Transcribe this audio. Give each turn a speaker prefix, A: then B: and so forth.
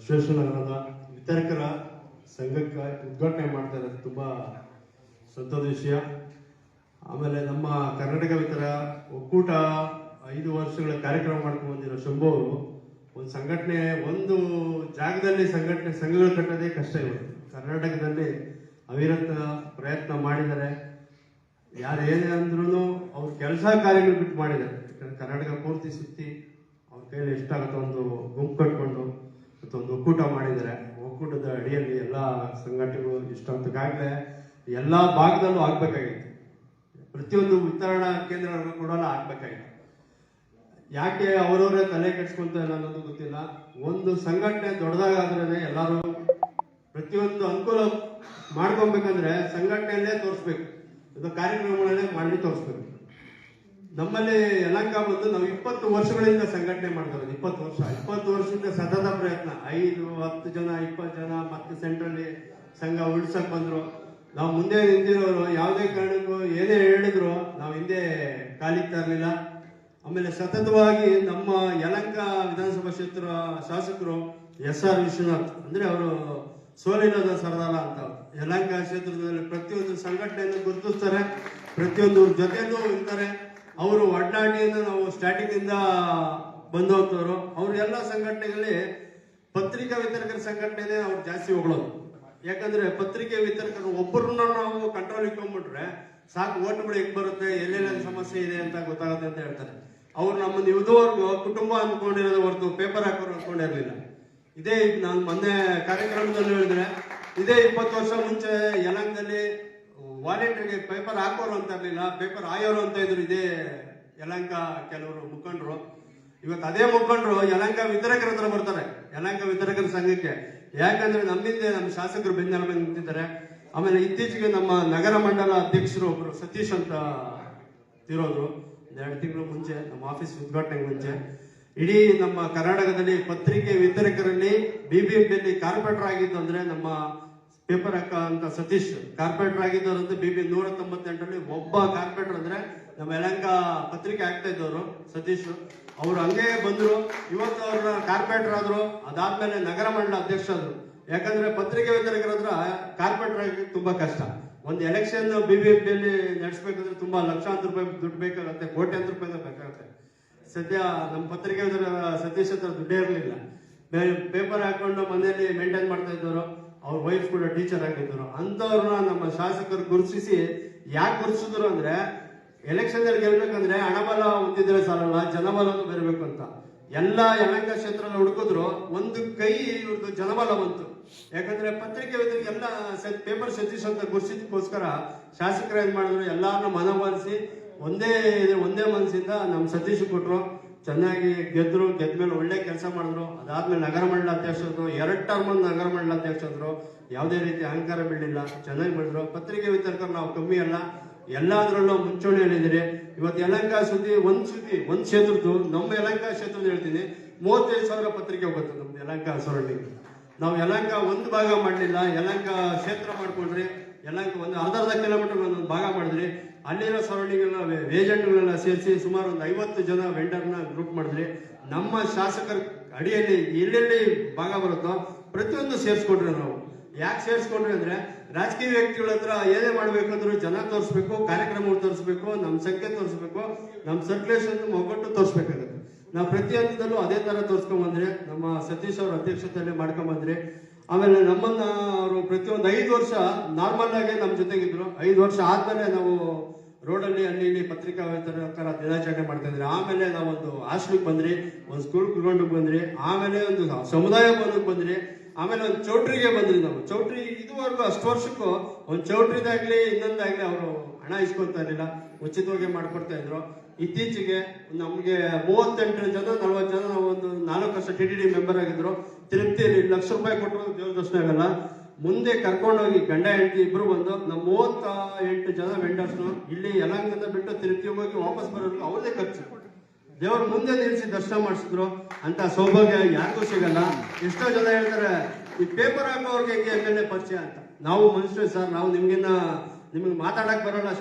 A: ವಿಶ್ವೇಶ್ವರನಗರದ ವಿತರಕರ ಸಂಘಕ್ಕೆ ಉದ್ಘಾಟನೆ ಮಾಡ್ತಾ ಇರೋದು ತುಂಬ ಸಂತೋಷದ ವಿಷಯ. ಆಮೇಲೆ ನಮ್ಮ ಕರ್ನಾಟಕ ವಿತರ ಒಕ್ಕೂಟ 5 ವರ್ಷಗಳ ಕಾರ್ಯಕ್ರಮ ಮಾಡ್ಕೊಂಡು ಬಂದಿರೋ ಶಂಭು ಅವರು ಒಂದು ಸಂಘಟನೆ, ಒಂದು ಜಾಗದಲ್ಲಿ ಸಂಘಗಳು ಕಟ್ಟೋದೇ ಕಷ್ಟ ಇವತ್ತು. ಕರ್ನಾಟಕದಲ್ಲಿ ಅವಿರತ ಪ್ರಯತ್ನ ಮಾಡಿದ್ದಾರೆ. ಯಾರು ಏನೇ ಅಂದ್ರೂ ಅವ್ರ ಕೆಲಸ ಕಾರ್ಯಗಳು ಬಿಟ್ಟು ಮಾಡಿದ್ದಾರೆ. ಕರ್ನಾಟಕ ಪೂರ್ತಿ ಸುತ್ತಿ ಅವ್ರ ಕೈಯಲ್ಲಿ ಎಷ್ಟಾಗುತ್ತೋ ಒಂದು ಗುಂಪು ಕಟ್ಕೊಂಡು ಒಂದು ಒಕ್ಕೂಟ ಮಾಡಿದ್ದಾರೆ. ಒಕ್ಕೂಟದ ಅಡಿಯಲ್ಲಿ ಎಲ್ಲ ಸಂಘಟನೆಗಳು ಇಷ್ಟೊಂದಕ್ಕಾಗಲೇ ಎಲ್ಲ ಭಾಗದಲ್ಲೂ ಆಗ್ಬೇಕಾಗಿತ್ತು. ಪ್ರತಿಯೊಂದು ವಿತರಣಾ ಕೇಂದ್ರಗಳು ಕೂಡ ಆಗ್ಬೇಕಾಗಿತ್ತು. ಯಾಕೆ ಅವರವರೇ ತಲೆ ಕೆಡಿಸ್ಕೊಂತ ಇಲ್ಲ ಅನ್ನೋದು ಗೊತ್ತಿಲ್ಲ. ಒಂದು ಸಂಘಟನೆ ದೊಡ್ಡದಾಗಾದ್ರೆ ಎಲ್ಲರೂ ಪ್ರತಿಯೊಂದು ಅನುಕೂಲ ಮಾಡ್ಕೊಬೇಕಂದ್ರೆ ಸಂಘಟನೆಯಲ್ಲೇ ತೋರಿಸ್ಬೇಕು, ಇದು ಕಾರ್ಯಕ್ರಮಗಳನ್ನೇ ಮಾಡಿ ತೋರಿಸ್ಬೇಕು. ನಮ್ಮಲ್ಲಿ ಯಲಹಂಕ ಬಂದು ನಾವು 20 ವರ್ಷಗಳಿಂದ ಸಂಘಟನೆ ಮಾಡ್ತಾರೆ. 20 ವರ್ಷದಿಂದ ಸತತ ಪ್ರಯತ್ನ. 5, 10 ಜನ, 20 ಜನ ಮತ್ತೆ ಸೆಂಟ್ರಲ್ಲಿ ಸಂಘ ಉಳಿಸಕ್ ಬಂದ್ರು. ನಾವು ಮುಂದೆ ನಿಂತಿರೋರು ಯಾವುದೇ ಕಾರಣಕ್ಕೂ ಏನೇ ಹೇಳಿದ್ರು ನಾವು ಹಿಂದೆ ಕಾಲಿಗ್ತಾ ಇರಲಿಲ್ಲ. ಆಮೇಲೆ ಸತತವಾಗಿ ನಮ್ಮ ಯಲಹಂಕ ವಿಧಾನಸಭಾ ಕ್ಷೇತ್ರ ಶಾಸಕರು SR ವಿಶ್ವನಾಥ್ ಅಂದ್ರೆ ಅವರು ಸೋಲಿಲ್ಲದ ಸರದಾರ ಅಂತ ಯಲಹಂಕ ಕ್ಷೇತ್ರದಲ್ಲಿ ಪ್ರತಿಯೊಂದು ಸಂಘಟನೆಯನ್ನು ಗುರುತಿಸ್ತಾರೆ, ಪ್ರತಿಯೊಂದು ಜೊತೆಯಲ್ಲೂ ಇರ್ತಾರೆ. ಅವರು ಒಡನಾಟಿಯಿಂದ ನಾವು ಸ್ಟಾರ್ಟಿಂಗ್ ಇಂದ ಬಂದವರು. ಅವ್ರ ಎಲ್ಲ ಸಂಘಟನೆಗಳಲ್ಲಿ ಪತ್ರಿಕಾ ವಿತರಕರ ಸಂಘಟನೆ ಅವ್ರು ಜಾಸ್ತಿ ಹೊಗಳೋದು. ಯಾಕಂದ್ರೆ ಪತ್ರಿಕೆ ವಿತರಕರು ಒಬ್ಬರನ್ನ ನಾವು ಕಂಟ್ರೋಲ್ ಇಟ್ಕೊಂಡ್ಬಿಟ್ರೆ ಸಾಕು, ಓಟ್ಗಳು ಹೆಂಗ್ ಬರುತ್ತೆ, ಎಲ್ಲೆಲ್ಲ ಸಮಸ್ಯೆ ಇದೆ ಅಂತ ಗೊತ್ತಾಗುತ್ತೆ ಅಂತ ಹೇಳ್ತಾರೆ. ಅವ್ರು ನಮ್ಮನ್ನು ಇದುವರೆಗೂ ಕುಟುಂಬ ಅಂದ್ಕೊಂಡಿರೋದು ಹೊರತು ಪೇಪರ್ ಹಾಕೋರು ಅಂದ್ಕೊಂಡಿರ್ಲಿಲ್ಲ. ಇದೇ ನಾನು ಮೊನ್ನೆ ಕಾರ್ಯಕ್ರಮದಲ್ಲಿ ಹೇಳಿದ್ರೆ, ಇದೇ 20 ವರ್ಷ ಮುಂಚೆ ಯಲಹಂಕದಲ್ಲಿ ವಾಲಂಟಿಯರ್ಗೆ ಪೇಪರ್ ಹಾಕೋರು ಅಂತ ಇರ್ಲಿಲ್ಲ, ಪೇಪರ್ ಆಯೋರು ಅಂತ ಇದ್ರು. ಇದೇ ಯಲಹಂಕ ಕೆಲವರು ಮುಖಂಡರು. ಇವತ್ತು ಅದೇ ಮುಖಂಡರು ಯಲಹಂಕ ವಿತರಕರ ಹತ್ರ ಬರ್ತಾರೆ, ಯಲಹಂಕ ವಿತರಕರ ಸಂಘಕ್ಕೆ. ಯಾಕಂದ್ರೆ ನಮ್ಮಿಂದ ನಮ್ಮ ಶಾಸಕರು ಬೆನ್ನೆಲುಬು ನಿಂತಿದ್ದಾರೆ. ಆಮೇಲೆ ಇತ್ತೀಚೆಗೆ ನಮ್ಮ ನಗರ ಮಂಡಲ ಅಧ್ಯಕ್ಷರು ಒಬ್ರು ಸತೀಶ್ ಅಂತ ತಿರೋದ್ರು 2 ತಿಂಗಳು ಮುಂಚೆ, ನಮ್ಮ ಆಫೀಸ್ ಉದ್ಘಾಟನೆಗೆ ಮುಂಚೆ. ಇಡೀ ನಮ್ಮ ಕರ್ನಾಟಕದಲ್ಲಿ ಪತ್ರಿಕೆ ವಿತರಕರಲ್ಲಿ BBMP ಕಾರ್ಪೊರೇಟರ್ ಆಗಿದ್ದು ಅಂದ್ರೆ ನಮ್ಮ ಪೇಪರ್ ಅಕ್ಕ ಅಂತ ಸತೀಶ್ ಕಾರ್ಪೊರೇಟರ್ ಆಗಿದ್ದವರಂತ BB 198ರಲ್ಲಿ ಒಬ್ಬ ಕಾರ್ಪೊರೇಟರ್ ಅಂದ್ರೆ ನಮ್ಮ ಯಲಹಂಕ ಪತ್ರಿಕೆ ಆಗ್ತಾ ಇದ್ದವರು ಸತೀಶ್. ಅವ್ರು ಹಂಗೆ ಬಂದ್ರು. ಇವತ್ತು ಅವ್ರ ಕಾರ್ಪೊರೇಟರ್ ಆದ್ರು. ಅದಾದ್ಮೇಲೆ ನಗರ ಮಂಡಲ ಅಧ್ಯಕ್ಷ ಆದ್ರು. ಯಾಕಂದ್ರೆ ಪತ್ರಿಕೆ ವಿತರಕರ ಹತ್ರ ಕಾರ್ಪೊರೇಟರ್ ಆಗಿ ತುಂಬಾ ಕಷ್ಟ. ಒಂದು ಎಲೆಕ್ಷನ್ BBMP ನಡೆಸಬೇಕಂದ್ರೆ ತುಂಬಾ ಲಕ್ಷಾಂತರ ರೂಪಾಯಿ ದುಡ್ಡು ಬೇಕಾಗುತ್ತೆ, ಕೋಟ್ಯಾಂತರ ರೂಪಾಯಿ ಬೇಕಾಗುತ್ತೆ. ಸದ್ಯ ನಮ್ಮ ಪತ್ರಿಕೆ ಸತೀಶ್ ಹತ್ರ ದುಡ್ಡೇ ಇರಲಿಲ್ಲ. ಪೇಪರ್ ಹಾಕೊಂಡು ಮನೆಯಲ್ಲಿ ಮೇಂಟೈನ್ ಮಾಡ್ತಾ ಇದ್ದವರು. ಅವ್ರ ವೈಫ್ ಕೂಡ ಟೀಚರ್ ಆಗಿದ್ರು. ಅಂತವ್ರನ್ನ ನಮ್ಮ ಶಾಸಕರು ಗುರುತಿಸಿ ಯಾಕೆ ಗುರುತಿಸಿದ್ರು ಅಂದ್ರೆ, ಎಲೆಕ್ಷನ್ ಅಲ್ಲಿ ಗೆಲ್ಬೇಕಂದ್ರೆ ಹಣಬಲ ಹೊಂದಿದ್ರೆ ಸಾಲಲ್ಲ, ಜನಬಲನು ಬರಬೇಕು ಅಂತ. ಎಲ್ಲ ಯಲಹಂಕ ಕ್ಷೇತ್ರದಲ್ಲಿ ಹುಡುಕಿದ್ರು, ಒಂದು ಕೈ ಇವ್ರದ್ದು ಜನಬಲ ಬಂತು. ಯಾಕಂದ್ರೆ ಪತ್ರಿಕೆ ಎಲ್ಲ ಪೇಪರ್ ಸತೀಶ್ ಅಂತ ಗುರುತಿಸೋದಕ್ಕೋಸ್ಕರ ಶಾಸಕರು ಏನ್ ಮಾಡಿದ್ರು, ಎಲ್ಲಾರನ್ನ ಮನವೊಲಿಸಿ ಒಂದೇ ಮನಸ್ಸಿಂದ ನಮ್ಮ ಸತೀಶ್ ಕೊಟ್ರು. ಚೆನ್ನಾಗಿ ಗೆದ್ರು. ಗೆದ್ಮೇಲೆ ಒಳ್ಳೆ ಕೆಲಸ ಮಾಡಿದ್ರು. ಅದಾದ್ಮೇಲೆ ನಗರ ಮಂಡಲ ಅಧ್ಯಕ್ಷರು 2 ಟರ್ಮ್ ನಗರ ಮಂಡಲ ಅಧ್ಯಕ್ಷರು. ಯಾವುದೇ ರೀತಿ ಅಹಂಕಾರ ಬೀಳಲಿಲ್ಲ, ಚೆನ್ನಾಗಿ ಮಾಡಿದ್ರು. ಪತ್ರಿಕೆ ವಿತರಕರು ನಾವು ಕಮ್ಮಿ ಅಲ್ಲ, ಎಲ್ಲಾದ್ರಲ್ಲೂ ಮುಂಚೂಣಿಯಲ್ಲಿದ್ದೀರಿ. ಇವತ್ತು ಯಲಹಂಕ ಒಂದ್ ಕ್ಷೇತ್ರದ್ದು, ನಮ್ಮ ಯಲಹಂಕ ಕ್ಷೇತ್ರದ ಹೇಳ್ತೀನಿ, 35,000 ಪತ್ರಿಕೆ ಹೋಗುತ್ತೆ ನಮ್ದು ಯಲಹಂಕ ಸರೌಂಡಿಂಗ್. ನಾವು ಯಲಹಂಕ ಒಂದು ಭಾಗ ಮಾಡಲಿಲ್ಲ, ಯಲಹಂಕ ಕ್ಷೇತ್ರ ಮಾಡ್ಕೊಂಡ್ರಿ. ಯಲಹಂಕ ಒಂದು ಅರ್ಧ ಕಿಲೋಮೀಟರ್ ಒಂದೊಂದು ಭಾಗ ಮಾಡಿದ್ರಿ. ಅಲ್ಲಿರೋ ಸರೌಂಡಿಂಗ್ ಎಲ್ಲ ಏಜೆಂಟ್ಗಳೆಲ್ಲ ಸೇರಿಸಿ ಸುಮಾರು ಒಂದು 50 ಜನ ವೆಂಡರ್ನ ಗ್ರೂಪ್ ಮಾಡಿದ್ರಿ. ನಮ್ಮ ಶಾಸಕರ ಅಡಿಯಲ್ಲಿ ಎಲ್ಲೆಲ್ಲಿ ಭಾಗ ಬರುತ್ತೋ ಪ್ರತಿಯೊಂದು ಸೇರಿಸ್ಕೊಂಡ್ರಿ. ನಾವು ಯಾಕೆ ಸೇರಿಸ್ಕೊಂಡ್ರಿ ಅಂದ್ರೆ, ರಾಜಕೀಯ ವ್ಯಕ್ತಿಗಳ ಹತ್ರ ಏನೇ ಮಾಡ್ಬೇಕಂದ್ರೂ ಜನ ತೋರಿಸ್ಬೇಕು, ಕಾರ್ಯಕ್ರಮಗಳು ತೋರಿಸ್ಬೇಕು, ನಮ್ಮ ಸಂಖ್ಯೆ ತೋರಿಸ್ಬೇಕು, ನಮ್ಮ ಸರ್ಕ್ಯುಲೇಷನ್ ಒಗ್ಗಟ್ಟು ತೋರಿಸ್ಬೇಕಾಗುತ್ತೆ. ನಾವು ಪ್ರತಿಯೊಂದಲ್ಲೂ ಅದೇ ತರ ತೋರಿಸ್ಕೊಂಡ್ಬಂದ್ರಿ. ನಮ್ಮ ಸತೀಶ್ ಅವ್ರ ಅಧ್ಯಕ್ಷತೆಯಲ್ಲಿ ಮಾಡ್ಕೊಂಡ್ಬಂದ್ರಿ. ಆಮೇಲೆ ನಮ್ಮನ್ನ ಅವರು ಪ್ರತಿಯೊಂದು 5 ವರ್ಷ ನಾರ್ಮಲ್ ಆಗಿ ನಮ್ಮ ಜೊತೆಗಿದ್ರು. 5 ವರ್ಷ ಆದ್ಮೇಲೆ ನಾವು ರೋಡಲ್ಲಿ ಅಲ್ಲಿ ಪತ್ರಿಕಾ ವಿತರಕರ ದಿನಾಚರಣೆ ಮಾಡ್ತಾ ಇದ್ರಿ. ಆಮೇಲೆ ನಾವೊಂದು ಹಾಸ್ಟೆಲ್ಗೆ ಬಂದ್ರಿ, ಒಂದು ಸ್ಕೂಲ್ ಗ್ರೌಂಡ್ಗೆ ಬಂದ್ರಿ, ಆಮೇಲೆ ಒಂದು ಸಮುದಾಯ ಭವನಕ್ಕೆ ಬಂದ್ರಿ, ಆಮೇಲೆ ಒಂದು ಚೌಟ್ರಿಗೆ ಬಂದ್ರಿ. ನಾವು ಚೌಟ್ರಿ ಇದುವರೆಗೂ ಅಷ್ಟು ವರ್ಷಕ್ಕೂ ಒಂದು ಚೌಟ್ರಿದಾಗ್ಲಿ ಇನ್ನೊಂದಾಗ್ಲಿ ಅವರು ಹಣ ಇಸ್ಕೊಳ್ತಾ ಇರಲಿಲ್ಲ, ಉಚಿತವಾಗಿ ಮಾಡ್ಕೊಡ್ತಾ ಇದ್ರು. ಇತ್ತೀಚೆಗೆ ನಮ್ಗೆ 38 ಜನ 40 ಜನ ಒಂದು 4 ವರ್ಷ TTD ಮೆಂಬರ್ ಆಗಿದ್ರು. ತಿರುಪ್ತಿಯಲ್ಲಿ ₹1,00,000 ಕೊಟ್ಟರು ದೇವ್ರ ದರ್ಶನ ಆಗಲ್ಲ. ಮುಂದೆ ಕರ್ಕೊಂಡೋಗಿ ಗಂಡ ಹೆಂಡತಿ ಇಬ್ರು ಬಂದು ನಮ್ಮ 38 ಜನ ವೆಂಡರ್ಸ್ ಇಲ್ಲಿ ಯಲಹಂಕದಿಂದ ಬಿಟ್ಟು ತಿರುಪ್ತಿ ಹೋಗಿ ವಾಪಸ್ ಬರೋದು ಅವ್ರದೇ ಖರ್ಚು. ದೇವ್ರ ಮುಂದೆ ನಿಲ್ಲಿಸಿ ದರ್ಶನ ಮಾಡಿಸಿದ್ರು. ಅಂತ ಸೌಭಾಗ್ಯ ಯಾರಿಗೂ ಸಿಗಲ್ಲ. ಎಷ್ಟೋ ಜನ ಹೇಳ್ತಾರೆ, ಈ ಪೇಪರ್ ಹಾಕೋರ್ಗೆ ಹೆಂಗೆ MLA ಪರಿಚಯ ಅಂತ. ನಾವು ಮನುಷ್ಯರು ಸರ್, ನಾವು ನಿಮ್ಗೆ ಮಾತಾಡಕ್ ಬರೋಲ್ಲ.